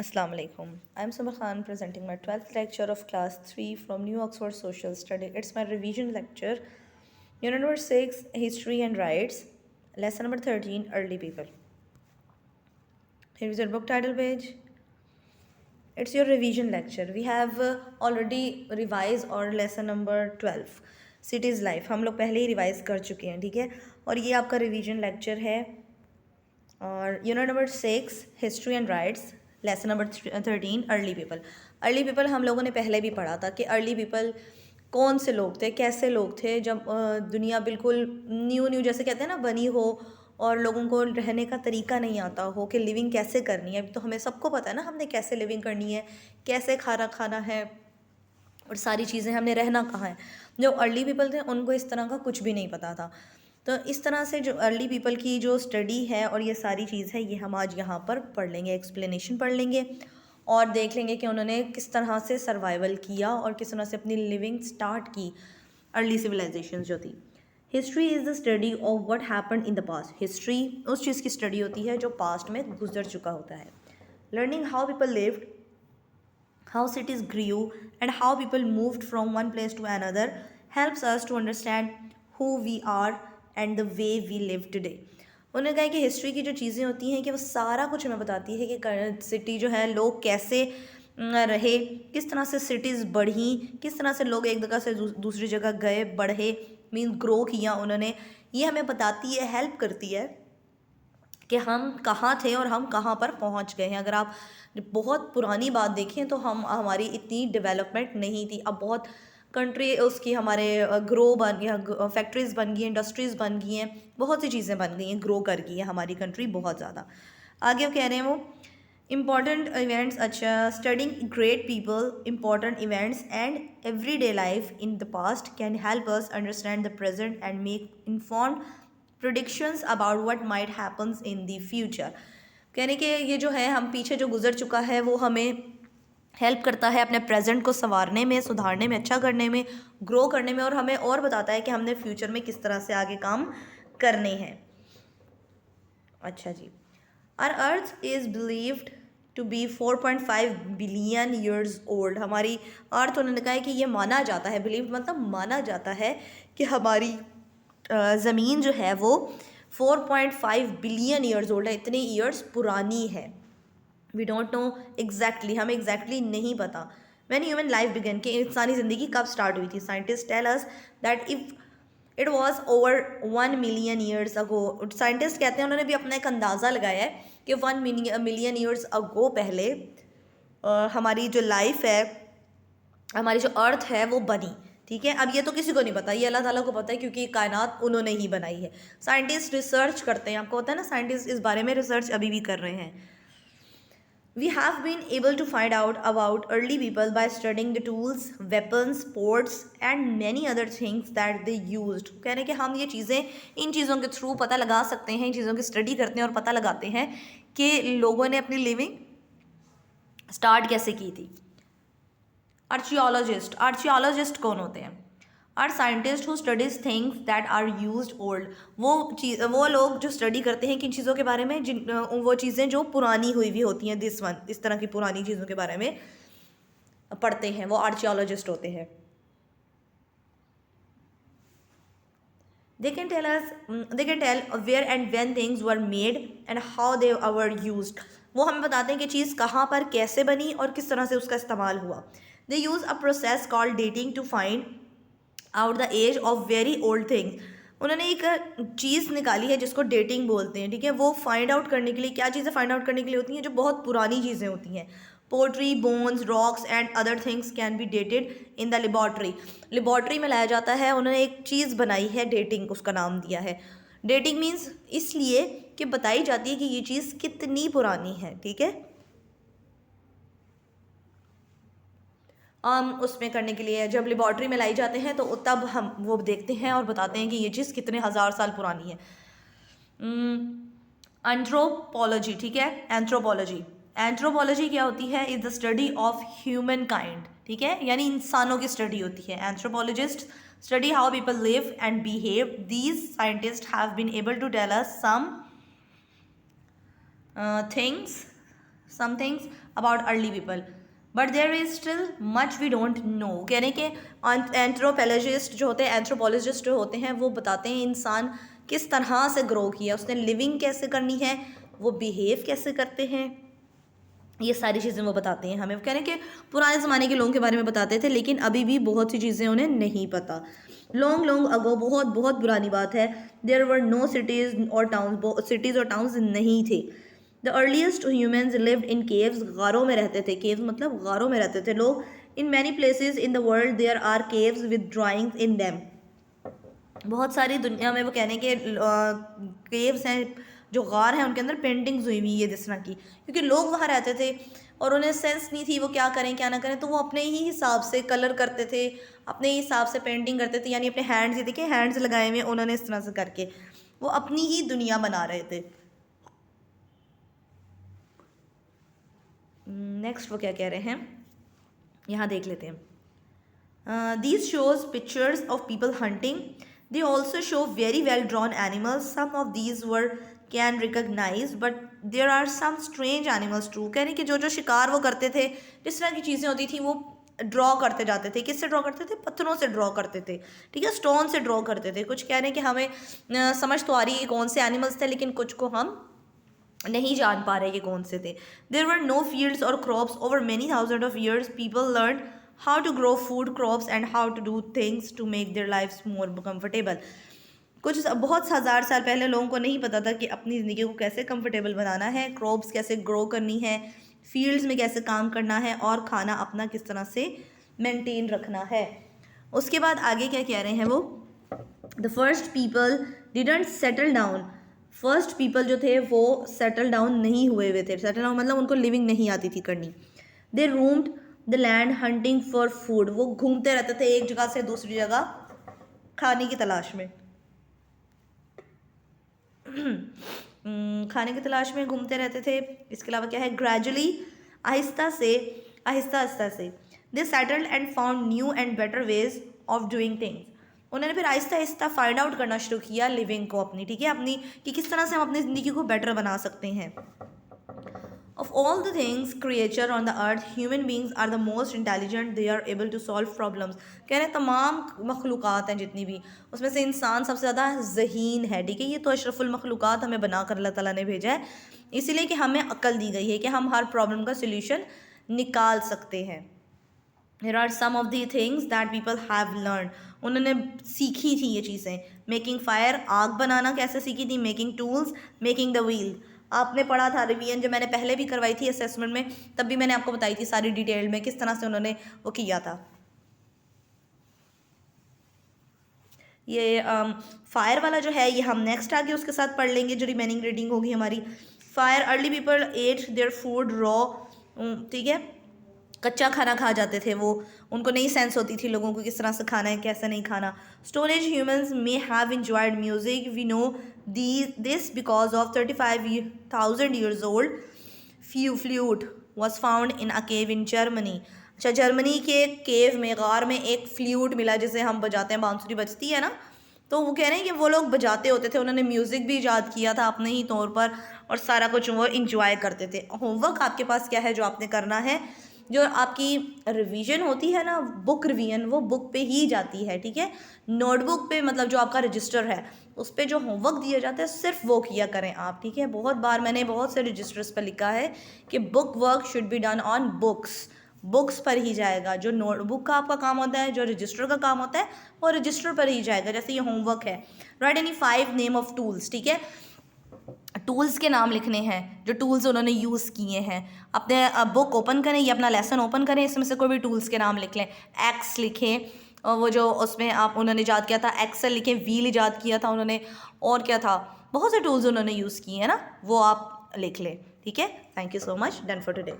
Assalamu alaikum. I'm Samar Khan presenting my 12th lecture of class 3 from New Oxford Social Study. It's my revision lecture. Unit number 6, History and Rights. Lesson number 13, Early People. Here is your book title page. It's your revision lecture. We have already revised our lesson number 12, Cities Life. हम लोग पहले ही revise कर चुके हैं, ठीक है. और ये आपका रिविजन लेक्चर है. और unit number 6, history and rights. Lesson number 13, early people. Early people हम लोगों ने पहले भी पढ़ा था कि अर्ली पीपल कौन से लोग थे, कैसे लोग थे जब दुनिया बिल्कुल न्यू जैसे कहते हैं ना बनी हो और लोगों को रहने का तरीका नहीं आता हो कि लिविंग कैसे करनी है. तो हमें सबको पता है ना हमने कैसे लिविंग करनी है, कैसे खाना खाना है और सारी चीज़ें, हमने रहना कहाँ है. जो अर्ली पीपल थे उनको इस तरह का कुछ भी नहीं पता था. तो इस तरह से जो अर्ली पीपल की जो स्टडी है और ये सारी चीज़ है ये हम आज यहाँ पर पढ़ लेंगे, एक्सप्लेनेशन पढ़ लेंगे और देख लेंगे कि उन्होंने किस तरह से सर्वाइवल किया और किस तरह से अपनी लिविंग स्टार्ट की. अर्ली सिविलाइजेशन जो थी. History is the study of what happened in the past. History उस चीज़ की स्टडी होती है जो पास्ट में गुजर चुका होता है. Learning how people lived, how cities grew and how people moved from one place to another helps us to understand who we are and the way we live today. उन्होंने कहा कि हिस्ट्री की जो चीज़ें होती हैं कि वो सारा कुछ हमें बताती है कि सिटी जो है लोग कैसे रहे, किस तरह से सिटीज़ बढ़ी, किस तरह से लोग एक जगह से दूसरी जगह गए, बढ़े, मीन्स ग्रो किया उन्होंने. ये हमें बताती है, हेल्प करती है कि हम कहाँ थे और हम कहाँ पर पहुँच गए हैं. अगर आप बहुत पुरानी बात देखें तो हमारी इतनी डेवलपमेंट नहीं थी. अब बहुत कंट्री उसकी हमारे ग्रो बन गया, फैक्ट्रीज़ बन गई, इंडस्ट्रीज़ बन गई हैं, बहुत सी चीज़ें बन गई हैं, ग्रो कर गई है हमारी कंट्री बहुत ज़्यादा. आगे वो कह रहे हैं वो इम्पॉर्टेंट इवेंट्स. अच्छा, studying great people, important events and every day life in the past can help us understand the present and make informed predictions about what might happens in the future. कहने के ये जो है हम पीछे जो गुजर चुका है वो हमें हेल्प करता है अपने प्रेजेंट को संवारने में, सुधारने में, अच्छा करने में, ग्रो करने में और हमें और बताता है कि हमने फ्यूचर में किस तरह से आगे काम करने हैं. अच्छा जी. Our earth is believed to be 4.5 billion years old. हमारी अर्थ उन्होंने कहा है कि ये माना जाता है, बिलीव्ड मतलब माना जाता है कि हमारी ज़मीन जो है वो 4.5 बिलियन ईयर्स ओल्ड है, इतने ईयर्स पुरानी है. वी डोंट नो एग्जैक्टली, हमें एग्जैक्टली नहीं पता. व्हेन ह्यूमन लाइफ बिगन, कि इंसानी ज़िंदगी कब स्टार्ट हुई थी. Scientist tell us that if it was over 1 million years ago. Scientist कहते हैं, उन्होंने भी अपना एक अंदाज़ा लगाया है कि 1 मिलियन ईयर्स अगो पहले हमारी जो लाइफ है, हमारी जो अर्थ है वो बनी. ठीक है, अब ये तो किसी को नहीं पता, ये अल्लाह ताला को पता है क्योंकि कायनात उन्होंने ही बनाई है. साइंटिस्ट रिसर्च करते हैं, आपको पता है ना, साइंटिस्ट इस बारे में रिसर्च अभी भी कर रहे हैं. We have been able to find out about early people by studying the tools, weapons, sports and many other things that they used. कह रहे हैं कि हम ये चीज़ें इन चीज़ों के थ्रू पता लगा सकते हैं, इन चीज़ों की स्टडी करते हैं और पता लगाते हैं कि लोगों ने अपनी लिविंग स्टार्ट कैसे की थी. आर्चियोलॉजिस्ट कौन होते हैं? Are scientist who studies things that are used old. वो लोग जो स्टडी करते हैं किन चीज़ों के बारे में, जिन वो चीज़ें जो पुरानी हुई भी होती हैं. इस तरह की पुरानी चीज़ों के बारे में पढ़ते हैं, वो आर्चियोलॉजिस्ट होते हैं. They can tell where and when things were made and how they were used. वो हमें बताते हैं कि चीज़ कहाँ पर कैसे बनी और किस तरह से उसका इस्तेमाल हुआ. They use a process called dating to find out the age of very old things. उन्होंने एक चीज़ निकाली है जिसको डेटिंग बोलते हैं. ठीक है, वो फाइंड आउट करने के लिए, क्या चीज़ें फाइंड आउट करने के लिए होती हैं जो बहुत पुरानी चीज़ें होती हैं. Pottery, bones, rocks and other things can be dated in the laboratory. Laboratory में लाया जाता है. उन्होंने एक चीज़ बनाई है, डेटिंग उसका नाम दिया है. डेटिंग मीन्स इसलिए कि बताई जाती है कि ये चीज़ कितनी पुरानी है. ठीक है, उसमें करने के लिए जब लेबॉर्ट्री में लाई जाते हैं तो तब हम वो देखते हैं और बताते हैं कि ये चीज़ कितने हज़ार साल पुरानी है. एंथ्रोपोलॉजी. ठीक है, एंथ्रोपोलॉजी क्या होती है? Is the study of human kind. ठीक है, यानी इंसानों की स्टडी होती है. Anthropologist study how people live and behave. These scientist have been able to tell us some things some things about early people, but there is still much we don't know. कह रहे हैं कि anthropologist जो होते हैं, anthropologist जो होते हैं, वो बताते हैं इंसान किस तरह से ग्रो किया, उसने लिविंग कैसे करनी है, वो बिहेव कैसे करते हैं, ये सारी चीज़ें वो बताते हैं हमें। वो कह रहे हैं कि पुराने ज़माने के लोगों के बारे में बताते थे, लेकिन अभी भी बहुत सी चीज़ें उन्हें नहीं पता। लॉन्ग लॉन्ग अगो, बहुत बहुत पुरानी बात है, देयर वर नो सिटीज़ और टाउन्स, सिटीज़ और टाउन्स नहीं थे। The earliest humans lived in caves, गारों में रहते थे। केव्स मतलब गारों में रहते थे लोग। In many places in the world there are caves with drawings in them, बहुत सारी दुनिया में वो कहने के केव्स हैं, जो गार हैं, उनके अंदर पेंटिंग्स हुई हुई है जिस तरह की, क्योंकि लोग वहाँ रहते थे और उन्हें सेंस नहीं थी वो क्या करें क्या ना करें, तो वो अपने ही हिसाब से कलर करते थे, अपने ही हिसाब से पेंटिंग करते थे, यानी अपने हैंड्स, ये देखिए हैंड्स लगाए हुए उन्होंने इस तरह से करके वो अपनी ही दुनिया बना रहे थे। नेक्स्ट वो क्या कह रहे हैं, यहाँ देख लेते हैं। These shows pictures of people hunting. They also show very well drawn animals. Some of these were can recognize, but there are some strange animals too. कह रहे हैं कि जो जो शिकार वो करते थे, जिस तरह की चीज़ें होती थी वो ड्रॉ करते जाते थे। किससे ड्रॉ करते थे? पत्थरों से ड्रॉ करते थे, ठीक है, स्टोन से ड्रॉ करते थे। कुछ कह रहे हैं कि हमें समझ तो आ रही है कौन से एनिमल्स थे, लेकिन कुछ को हम नहीं जान पा रहे कि कौन से थे। There were no fields or crops. Over many thousands of years, people learned how to grow food crops and how to do things to make their lives more comfortable. कुछ बहुत हज़ार साल पहले लोगों को नहीं पता था कि अपनी ज़िंदगी को कैसे कंफर्टेबल बनाना है, क्रॉप्स कैसे ग्रो करनी है, फील्ड्स में कैसे काम करना है, और खाना अपना किस तरह से मेंटेन रखना है। उसके बाद आगे क्या कह रहे हैं वो, the first people didn't settle down. First people जो थे वो सेटल डाउन नहीं हुए थे। सेटल डाउन मतलब उनको लिविंग नहीं आती थी करनी। They roamed the land hunting for food, वो घूमते रहते थे एक जगह से दूसरी जगह खाने की तलाश में। खाने की तलाश में घूमते रहते थे। इसके अलावा क्या है, ग्रेजुअली, आहिस्ता आहिस्ता से they settled and found new and better ways of doing things. उन्होंने फिर आहिस्ता आहिस्ता फाइंड आउट करना शुरू किया लिविंग को अपनी, ठीक है, अपनी, कि किस तरह से हम अपनी ज़िंदगी को बेटर बना सकते हैं। Of all the things creature on the earth, human beings are the most intelligent, they are able to solve problems. कह रहे हैं तमाम मखलूक़ात हैं जितनी भी, उसमें से इंसान सबसे ज़्यादा ज़हीन है, ठीक है, ये तो अशरफुल मखलूक़ात हमें बना कर अल्लाह ताला ने भेजा है, इसीलिए कि हमें अक्ल दी गई है कि हम हर प्रॉब्लम का सोल्यूशन निकाल सकते हैं। There are some of the things that people have learned. उन्होंने सीखी थी ये चीज़ें। मेकिंग फायर, आग बनाना कैसे सीखी थी। Making tools, making the wheel. आपने पढ़ा था रिवीजन, जब मैंने पहले भी करवाई थी असेसमेंट में, तब भी मैंने आपको बताई थी सारी डिटेल में किस तरह से उन्होंने वो किया था। ये फायर वाला जो है ये हम नेक्स्ट आगे उसके साथ पढ़ लेंगे, जो रिमेनिंग रीडिंग होगी हमारी। Fire, early people at their food raw, ठीक है, कच्चा खाना खा जाते थे वो, उनको नहीं सेंस होती थी लोगों को किस तरह से खाना है कैसे नहीं खाना। Storage, humans may have enjoyed music, we know this because of 35,000 years old flute was found in a cave in Germany. अच्छा, जर्मनी के केव में, गार में एक फ्लूट मिला जिसे हम बजाते हैं, बांसुरी बजती है ना, तो वो कह रहे हैं कि वो लोग बजाते होते थे, उन्होंने म्यूज़िक भी ईजाद किया था अपने ही तौर पर, और सारा कुछ वो इंजॉय करते थे। होमवर्क आपके पास क्या है जो आपने करना है, जो आपकी रिवीजन होती है ना, बुक रिवीजन, वो बुक पे ही जाती है, ठीक है, नोटबुक पे, मतलब जो आपका रजिस्टर है उस पर जो होमवर्क दिया जाता है सिर्फ वो किया करें आप, ठीक है। बहुत बार मैंने बहुत से रजिस्टर्स पर लिखा है कि book work should be done on books पर ही जाएगा। जो नोटबुक का आपका काम होता है, जो रजिस्टर का काम होता है, वो रजिस्टर पर ही जाएगा। जैसे ये होमवर्क है, right any 5 name of tools, ठीक है, टूल्स के नाम लिखने हैं, जो टूल्स उन्होंने यूज़ किए हैं। अपने बुक ओपन करें या अपना लेसन ओपन करें, इसमें से कोई भी टूल्स के नाम लिख लें। एक्स लिखें, और वो जो उसमें आप उन्होंने ईजाद किया था, एक्सेल लिखें, व्हील ईजाद किया था उन्होंने, और क्या था, बहुत से टूल्स उन्होंने यूज़ किए हैं ना, वो आप लिख लें, ठीक है। Thank you so much, done for today.